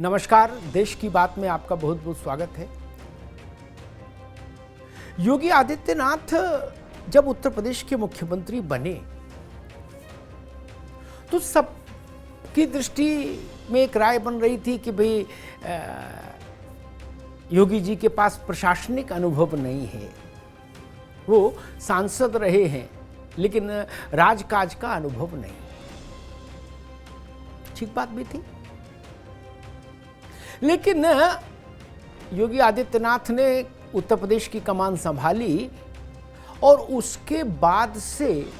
नमस्कार, देश की बात में आपका बहुत बहुत स्वागत है। योगी आदित्यनाथ जब उत्तर प्रदेश के मुख्यमंत्री बने तो सबकी दृष्टि में एक राय बन रही थी कि भाई योगी जी के पास प्रशासनिक अनुभव नहीं है। वो सांसद रहे हैं लेकिन राजकाज का अनुभव नहीं। ठीक बात भी थी, लेकिन योगी आदित्यनाथ ने उत्तर प्रदेश की कमान संभाली और उसके बाद से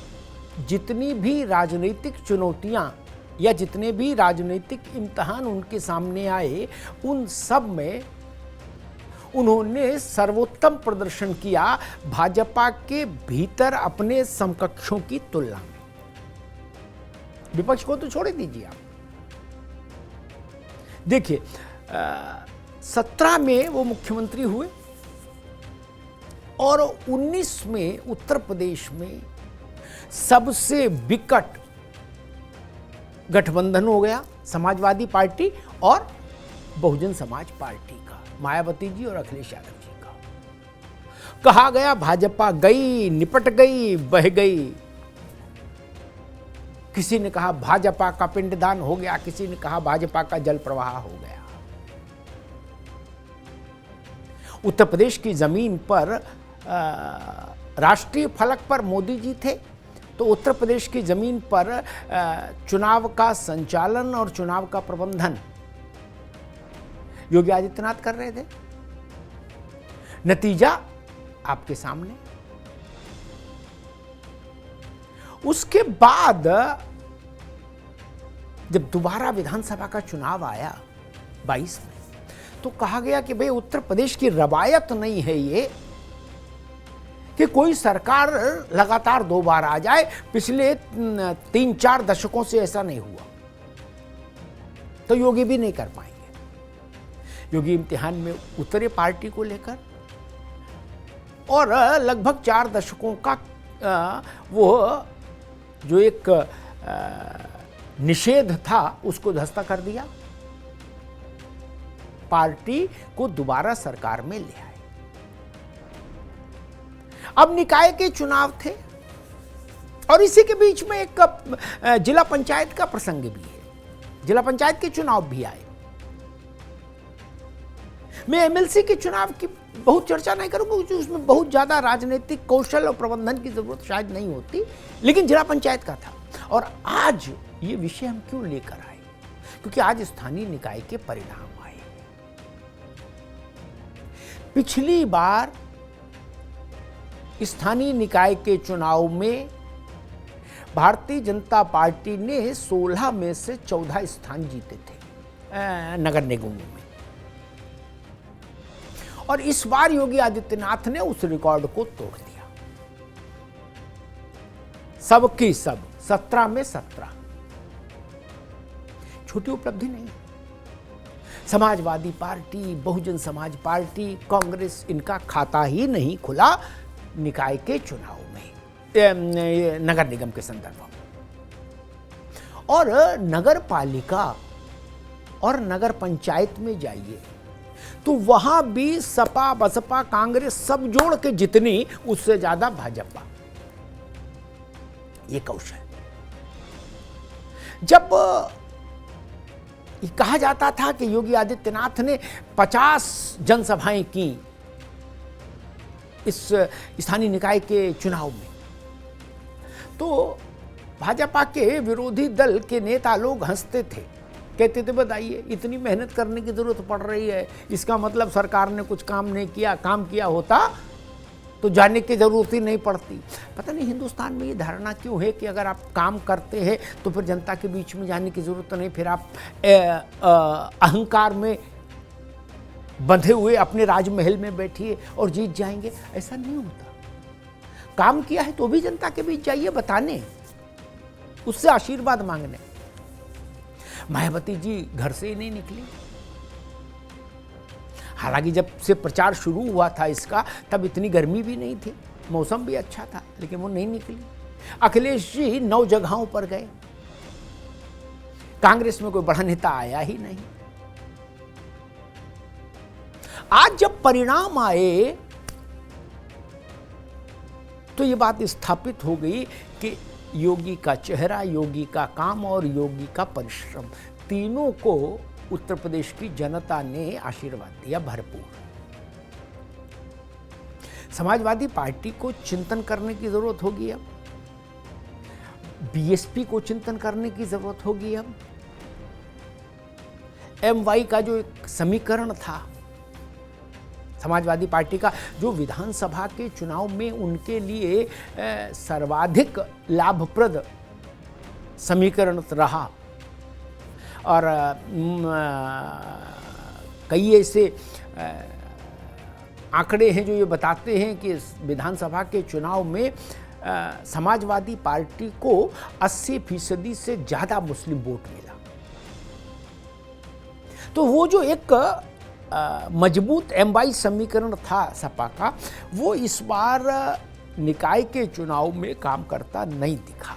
जितनी भी राजनीतिक चुनौतियां या जितने भी राजनीतिक इम्तिहान उनके सामने आए, उन सब में उन्होंने सर्वोत्तम प्रदर्शन किया भाजपा के भीतर अपने समकक्षों की तुलना में। विपक्ष को तो छोड़ दीजिए आप। देखिए 17 में वो मुख्यमंत्री हुए और 19 में उत्तर प्रदेश में सबसे विकट गठबंधन हो गया समाजवादी पार्टी और बहुजन समाज पार्टी का, मायावती जी और अखिलेश यादव जी का। कहा गया भाजपा गई, निपट गई, बह गई। किसी ने कहा भाजपा का पिंडदान हो गया, किसी ने कहा भाजपा का जल प्रवाह हो गया। उत्तर प्रदेश की जमीन पर राष्ट्रीय फलक पर मोदी जी थे, तो उत्तर प्रदेश की जमीन पर चुनाव का संचालन और चुनाव का प्रबंधन योगी आदित्यनाथ कर रहे थे। नतीजा आपके सामने। उसके बाद जब दोबारा विधानसभा का चुनाव आया 22 में, तो कहा गया कि भाई उत्तर प्रदेश की रवायत नहीं है ये कि कोई सरकार लगातार 2 बार आ जाए। पिछले 3-4 दशकों से ऐसा नहीं हुआ, तो योगी भी नहीं कर पाएंगे। योगी इम्तिहान में उतरे पार्टी को लेकर और लगभग 4 दशकों का वो जो एक निषेध था उसको ध्वस्त कर दिया। पार्टी को दोबारा सरकार में ले आए। अब निकाय के चुनाव थे और इसी के बीच में एक जिला पंचायत का प्रसंग भी है। जिला पंचायत के चुनाव भी आए। मैं एमएलसी के चुनाव की बहुत चर्चा नहीं करूंगा क्योंकि उसमें बहुत ज्यादा राजनीतिक कौशल और प्रबंधन की जरूरत शायद नहीं होती, लेकिन जिला पंचायत का था। और आज ये विषय हम क्यों लेकर आए? क्योंकि आज स्थानीय निकाय के परिणाम आए। पिछली बार स्थानीय निकाय के चुनाव में भारतीय जनता पार्टी ने 16 में से 14 स्थान जीते थे नगर निगमों में, और इस बार योगी आदित्यनाथ ने उस रिकॉर्ड को तोड़ दिया। सबकी सब 17 में 17। छोटी उपलब्धि नहीं। समाजवादी पार्टी, बहुजन समाज पार्टी, कांग्रेस, इनका खाता ही नहीं खुला निकाय के चुनाव में, नगर निगम के संदर्भ में। और नगर पालिका और नगर पंचायत में जाइए तो वहां भी सपा, बसपा, कांग्रेस सब जोड़ के जितनी, उससे ज्यादा भाजपा। ये कौशल। जब कहा जाता था कि योगी आदित्यनाथ ने 50 जनसभाएं की इस स्थानीय निकाय के चुनाव में, तो भाजपा के विरोधी दल के नेता लोग हंसते थे, कहते थे बताइए इतनी मेहनत करने की जरूरत पड़ रही है, इसका मतलब सरकार ने कुछ काम नहीं किया, काम किया होता तो जाने की जरूरत ही नहीं पड़ती। पता नहीं हिंदुस्तान में ये धारणा क्यों है कि अगर आप काम करते हैं तो फिर जनता के बीच में जाने की जरूरत नहीं, फिर आप अहंकार में बंधे हुए अपने राजमहल में बैठिए और जीत जाएंगे। ऐसा नहीं होता। काम किया है तो भी जनता के बीच जाइए बताने, उससे आशीर्वाद मांगने। मायावती जी घर से ही नहीं निकली। हालांकि जब से प्रचार शुरू हुआ था इसका, तब इतनी गर्मी भी नहीं थी, मौसम भी अच्छा था, लेकिन वो नहीं निकली। अखिलेश जी 9 जगहों पर गए। कांग्रेस में कोई बड़ा नेता आया ही नहीं। आज जब परिणाम आए तो ये बात स्थापित हो गई कि योगी का चेहरा, योगी का काम और योगी का परिश्रम, तीनों को उत्तर प्रदेश की जनता ने आशीर्वाद दिया भरपूर। समाजवादी पार्टी को चिंतन करने की जरूरत होगी, अब बीएसपी को चिंतन करने की जरूरत होगी। अब एमवाई का जो एक समीकरण था समाजवादी पार्टी का, जो विधानसभा के चुनाव में उनके लिए सर्वाधिक लाभप्रद समीकरण रहा, और कई ऐसे आंकड़े हैं जो ये बताते हैं कि विधानसभा के चुनाव में समाजवादी पार्टी को 80% से ज़्यादा मुस्लिम वोट मिला। तो वो जो एक मजबूत एमवाई समीकरण था सपा का, वो इस बार निकाय के चुनाव में काम करता नहीं दिखा।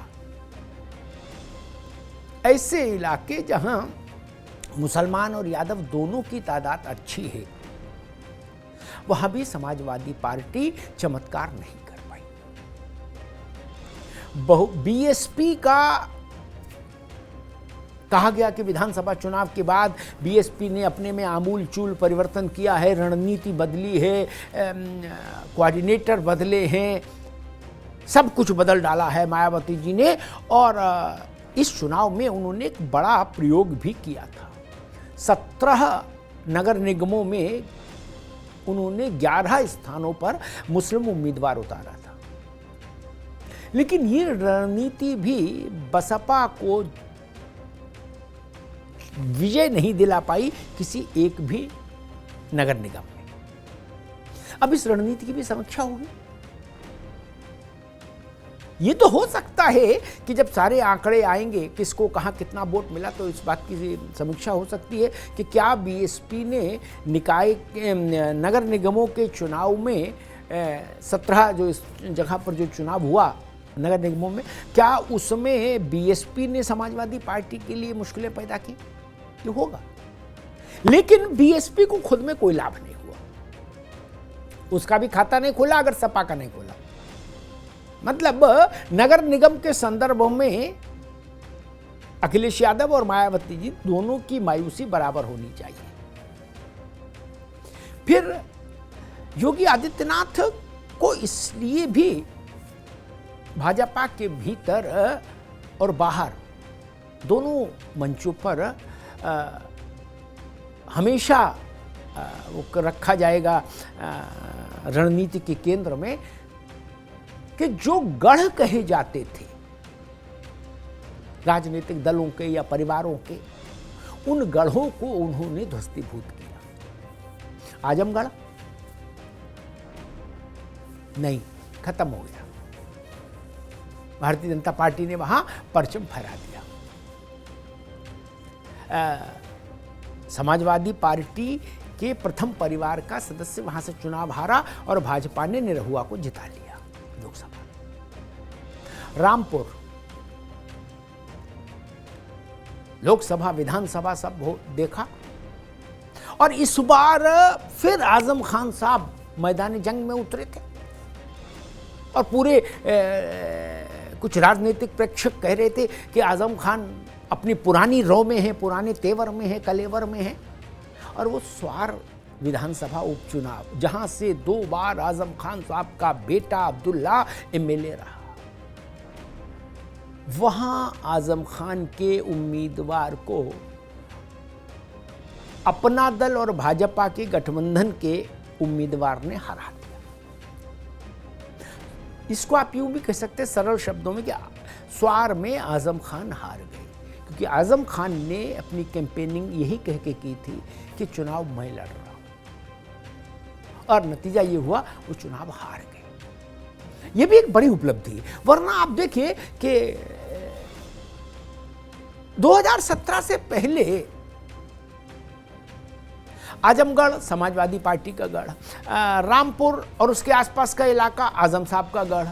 ऐसे इलाके जहां मुसलमान और यादव दोनों की तादाद अच्छी है, वहां भी समाजवादी पार्टी चमत्कार नहीं कर पाई। बीएसपी का कहा गया कि विधानसभा चुनाव के बाद बीएसपी ने अपने में आमूल चूल परिवर्तन किया है, रणनीति बदली है, कोऑर्डिनेटर बदले हैं, सब कुछ बदल डाला है मायावती जी ने। और इस चुनाव में उन्होंने एक बड़ा प्रयोग भी किया था। 17 नगर निगमों में उन्होंने 11 स्थानों पर मुस्लिम उम्मीदवार उतारा था। लेकिन ये रणनीति भी बसपा को विजय नहीं दिला पाई किसी एक भी नगर निगम में। अब इस रणनीति की भी समीक्षा होगी। ये तो हो सकता है कि जब सारे आंकड़े आएंगे, किसको कहां कितना वोट मिला, तो इस बात की समीक्षा हो सकती है कि क्या बीएसपी ने निकाय नगर निगमों के चुनाव में 17 जो इस जगह पर जो चुनाव हुआ नगर निगमों में, क्या उसमें बीएसपी ने समाजवादी पार्टी के लिए मुश्किलें पैदा की? ये होगा। लेकिन बीएसपी को खुद में कोई लाभ नहीं हुआ, उसका भी खाता नहीं खोला अगर सपा का नहीं खोला। मतलब नगर निगम के संदर्भ में अखिलेश यादव और मायावती जी दोनों की मायूसी बराबर होनी चाहिए। फिर योगी आदित्यनाथ को इसलिए भी भाजपा के भीतर और बाहर दोनों मंचों पर हमेशा वो रखा जाएगा रणनीति के केंद्र में, कि जो गढ़ कहे जाते थे राजनीतिक दलों के या परिवारों के, उन गढ़ों को उन्होंने ध्वस्तीभूत किया। आजमगढ़ नहीं, खत्म हो गया। भारतीय जनता पार्टी ने वहां परचम फहरा दिया। समाजवादी पार्टी के प्रथम परिवार का सदस्य वहां से चुनाव हारा और भाजपा ने निरहुआ को जिता लिया लोकसभा। रामपुर लोकसभा विधानसभा सब देखा, और इस बार फिर आजम खान साहब मैदानी जंग में उतरे थे। और पूरे कुछ राजनीतिक प्रेक्षक कह रहे थे कि आजम खान अपनी पुरानी रो में है, पुराने तेवर में है, कलेवर में है। और वो स्वार विधानसभा उपचुनाव, जहां से 2 बार आजम खान साहब का बेटा अब्दुल्ला एमएलए रहा, वहां आजम खान के उम्मीदवार को अपना दल और भाजपा के गठबंधन के उम्मीदवार ने हरा दिया। इसको आप यूं भी कह सकते हैं सरल शब्दों में कि स्वार में आजम खान हार गए, क्योंकि आजम खान ने अपनी कैंपेनिंग यही कह के की थी कि चुनाव मैं लड़ रहा हूं, और नतीजा ये हुआ वो चुनाव हार गए। ये भी एक बड़ी उपलब्धि है। वरना आप देखिए कि 2017 से पहले आजमगढ़ समाजवादी पार्टी का गढ़, रामपुर और उसके आसपास का इलाका आजम साहब का गढ़,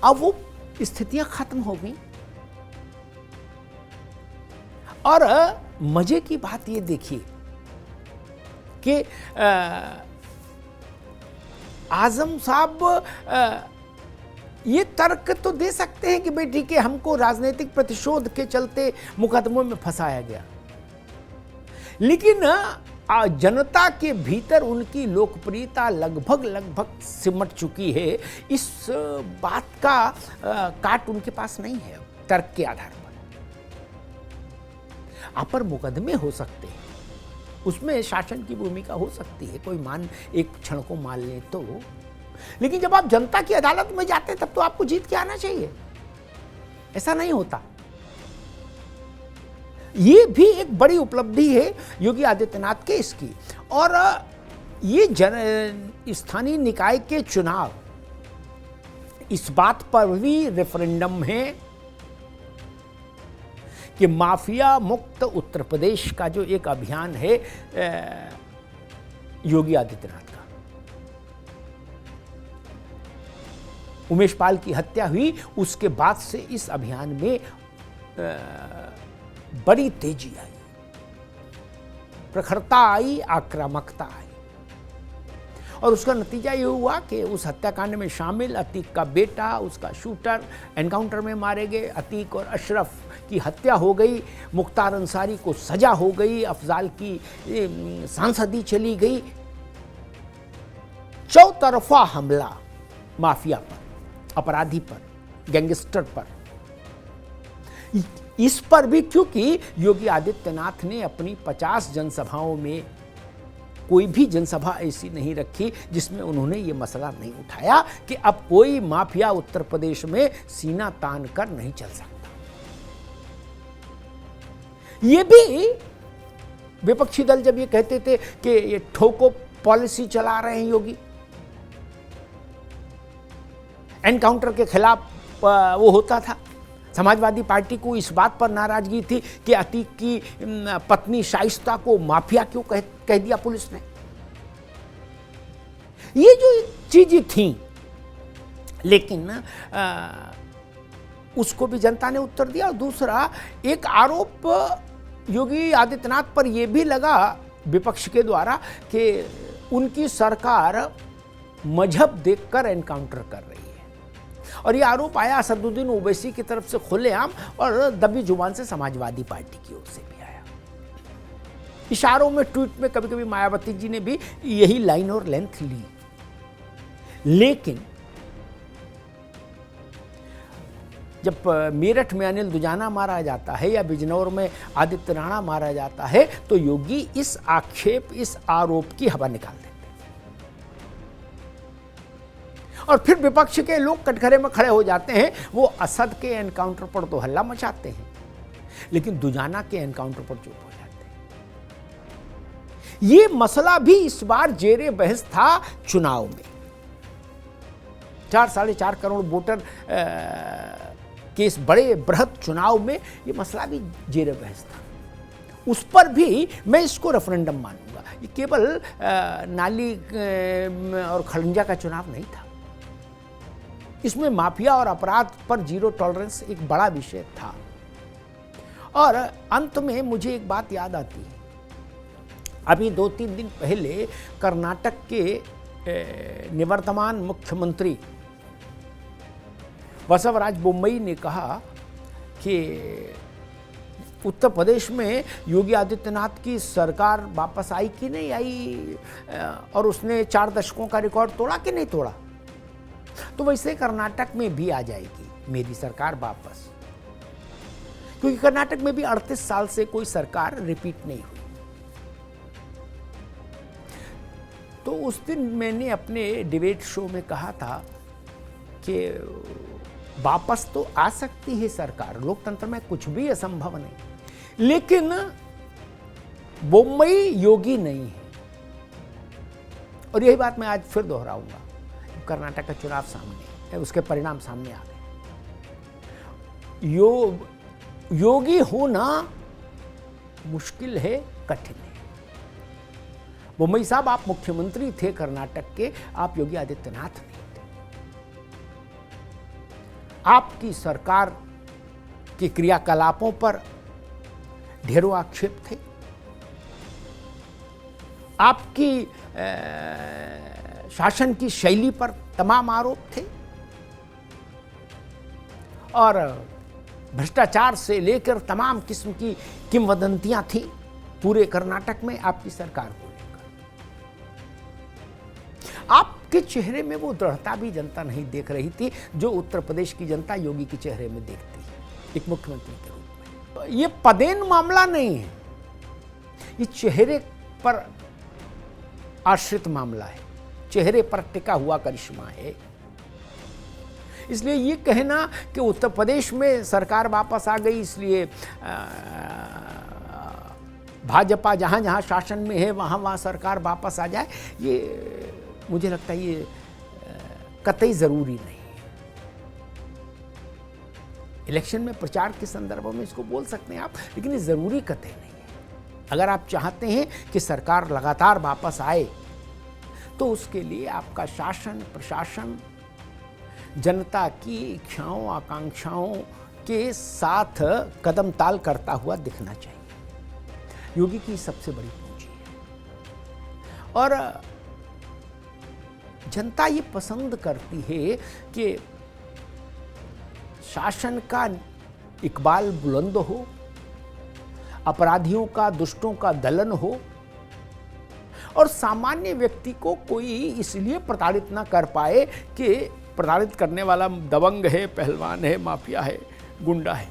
अब वो स्थितियां खत्म हो गई। और मजे की बात ये देखिए कि आजम साहब ये तर्क तो दे सकते हैं कि भाई ठीक है, हमको राजनीतिक प्रतिशोध के चलते मुकदमों में फंसाया गया, लेकिन जनता के भीतर उनकी लोकप्रियता लगभग सिमट चुकी है। इस बात का काट उनके पास नहीं है तर्क के आधार पर। आप पर मुकदमे हो सकते हैं, उसमें शासन की भूमिका हो सकती है, कोई एक क्षण को मान ले तो, लेकिन जब आप जनता की अदालत में जाते हैं तब तो आपको जीत के आना चाहिए। ऐसा नहीं होता। ये भी एक बड़ी उपलब्धि है योगी आदित्यनाथ के इसकी। और ये स्थानीय निकाय के चुनाव इस बात पर भी रेफरेंडम है कि माफिया मुक्त उत्तर प्रदेश का जो एक अभियान है योगी आदित्यनाथ का, उमेश पाल की हत्या हुई उसके बाद से इस अभियान में बड़ी तेजी आई, प्रखरता आई, आक्रामकता आई, और उसका नतीजा ये हुआ कि उस हत्याकांड में शामिल अतीक का बेटा, उसका शूटर एनकाउंटर में मारे गए, अतीक और अशरफ की हत्या हो गई, मुख्तार अंसारी को सजा हो गई, अफजाल की सांसदी चली गई। चौतरफा हमला माफिया पर, अपराधी पर, गैंगस्टर पर। इस पर भी क्योंकि योगी आदित्यनाथ ने अपनी 50 जनसभाओं में कोई भी जनसभा ऐसी नहीं रखी जिसमें उन्होंने ये मसला नहीं उठाया कि अब कोई माफिया उत्तर प्रदेश में सीना तान कर नहीं चल सकता। ये भी विपक्षी दल जब ये कहते थे कि ये ठोको पॉलिसी चला रहे हैं योगी, एनकाउंटर के खिलाफ वो होता था। समाजवादी पार्टी को इस बात पर नाराजगी थी कि अतीक की पत्नी शाइस्ता को माफिया क्यों कह दिया पुलिस ने। ये जो चीजें थीं, लेकिन उसको भी जनता ने उत्तर दिया। और दूसरा एक आरोप योगी आदित्यनाथ पर यह भी लगा विपक्ष के द्वारा कि उनकी सरकार मजहब देखकर एनकाउंटर कर रही है, और ये आरोप आया असदुद्दीन ओवैसी की तरफ से खुलेआम और दबी जुबान से समाजवादी पार्टी की ओर से भी आया। इशारों में, ट्वीट में कभी कभी मायावती जी ने भी यही लाइन और लेंथ ली। लेकिन जब मेरठ में अनिल दुजाना मारा जाता है या बिजनौर में आदित्य राणा मारा जाता है तो योगी इस आक्षेप, इस आरोप की हवा निकाल देते और फिर विपक्ष के लोग कटघरे में खड़े हो जाते हैं। वो असद के एनकाउंटर पर तो हल्ला मचाते हैं, लेकिन दुजाना के एनकाउंटर पर चुप हो जाते हैं। ये मसला भी इस बार जेरे बहस था चुनाव में। 4-4.5 करोड़ वोटर के इस बड़े बृहद चुनाव में ये मसला भी जेरे बहस था। उस पर भी मैं इसको रेफरेंडम मानूंगा। ये केवल नाली और खड़ंजा का चुनाव नहीं था, इसमें माफिया और अपराध पर जीरो टॉलरेंस एक बड़ा विषय था। और अंत में मुझे एक बात याद आती है, अभी 2-3 दिन पहले कर्नाटक के निवर्तमान मुख्यमंत्री बसवराज बोम्मई ने कहा कि उत्तर प्रदेश में योगी आदित्यनाथ की सरकार वापस आई कि नहीं आई, और उसने 4 दशकों का रिकॉर्ड तोड़ा कि नहीं तोड़ा। तो वैसे कर्नाटक में भी आ जाएगी मेरी सरकार वापस, क्योंकि कर्नाटक में भी 38 साल से कोई सरकार रिपीट नहीं हुई। तो उस दिन मैंने अपने डिबेट शो में कहा था कि वापस तो आ सकती है सरकार, लोकतंत्र में कुछ भी असंभव नहीं, लेकिन बोम्मई योगी नहीं है। और यही बात मैं आज फिर दोहराऊंगा। कर्नाटक का चुनाव सामने, उसके परिणाम सामने आ गए। योगी होना मुश्किल है, कठिन है। बोम्मई साहब, आप मुख्यमंत्री थे कर्नाटक के, आप योगी आदित्यनाथ नहीं थे। आपकी सरकार के क्रियाकलापों पर ढेरों आक्षेप थे, आपकी शासन की शैली पर तमाम आरोप थे और भ्रष्टाचार से लेकर तमाम किस्म की किंवदंतियां थी पूरे कर्नाटक में आपकी सरकार को लेकर। आपके चेहरे में वो दृढ़ता भी जनता नहीं देख रही थी जो उत्तर प्रदेश की जनता योगी के चेहरे में देखती है एक मुख्यमंत्री के रूप में। ये पदेन मामला नहीं है, ये चेहरे पर आश्रित मामला है, चेहरे पर टिका हुआ करिश्मा है। इसलिए ये कहना कि उत्तर प्रदेश में सरकार वापस आ गई इसलिए भाजपा जहाँ जहाँ शासन में है वहाँ वहाँ सरकार वापस आ जाए, ये मुझे लगता है ये कतई ज़रूरी नहीं है। इलेक्शन में प्रचार के संदर्भ में इसको बोल सकते हैं आप, लेकिन ये ज़रूरी कतई नहीं है। अगर आप चाहते हैं कि सरकार लगातार वापस आए तो उसके लिए आपका शासन प्रशासन जनता की इच्छाओं आकांक्षाओं के साथ कदम ताल करता हुआ दिखना चाहिए। योगी की सबसे बड़ी पूंजी है और जनता ये पसंद करती है कि शासन का इकबाल बुलंद हो, अपराधियों का दुष्टों का दलन हो और सामान्य व्यक्ति को कोई इसलिए प्रताड़ित ना कर पाए कि प्रताड़ित करने वाला दबंग है, पहलवान है, माफिया है, गुंडा है।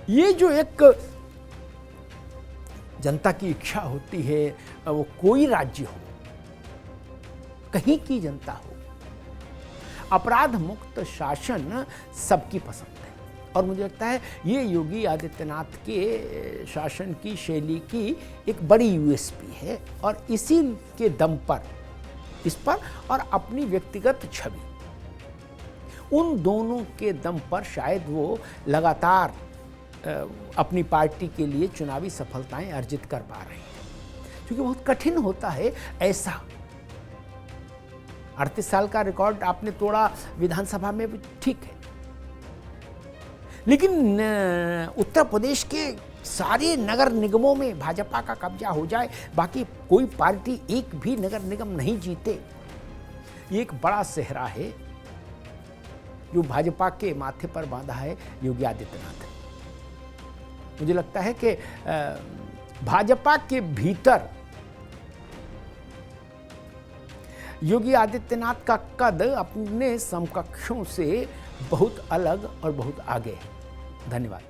ये जो एक जनता की इच्छा होती है, वो कोई राज्य हो, कहीं की जनता हो, अपराध मुक्त शासन सबकी पसंद है। और मुझे लगता है ये योगी आदित्यनाथ के शासन की शैली की एक बड़ी यूएसपी है और इसी के दम पर इस पर और अपनी व्यक्तिगत छवि, उन दोनों के दम पर शायद वो लगातार अपनी पार्टी के लिए चुनावी सफलताएं अर्जित कर पा रहे हैं। क्योंकि बहुत कठिन होता है ऐसा 38 साल का रिकॉर्ड आपने तोड़ा विधानसभा में भी, ठीक है, लेकिन उत्तर प्रदेश के सारे नगर निगमों में भाजपा का कब्जा हो जाए, बाकी कोई पार्टी एक भी नगर निगम नहीं जीते, ये एक बड़ा सेहरा है जो भाजपा के माथे पर बांधा है योगी आदित्यनाथ। मुझे लगता है कि भाजपा के भीतर योगी आदित्यनाथ का कद अपने समकक्षों से बहुत अलग और बहुत आगे है। धन्यवाद।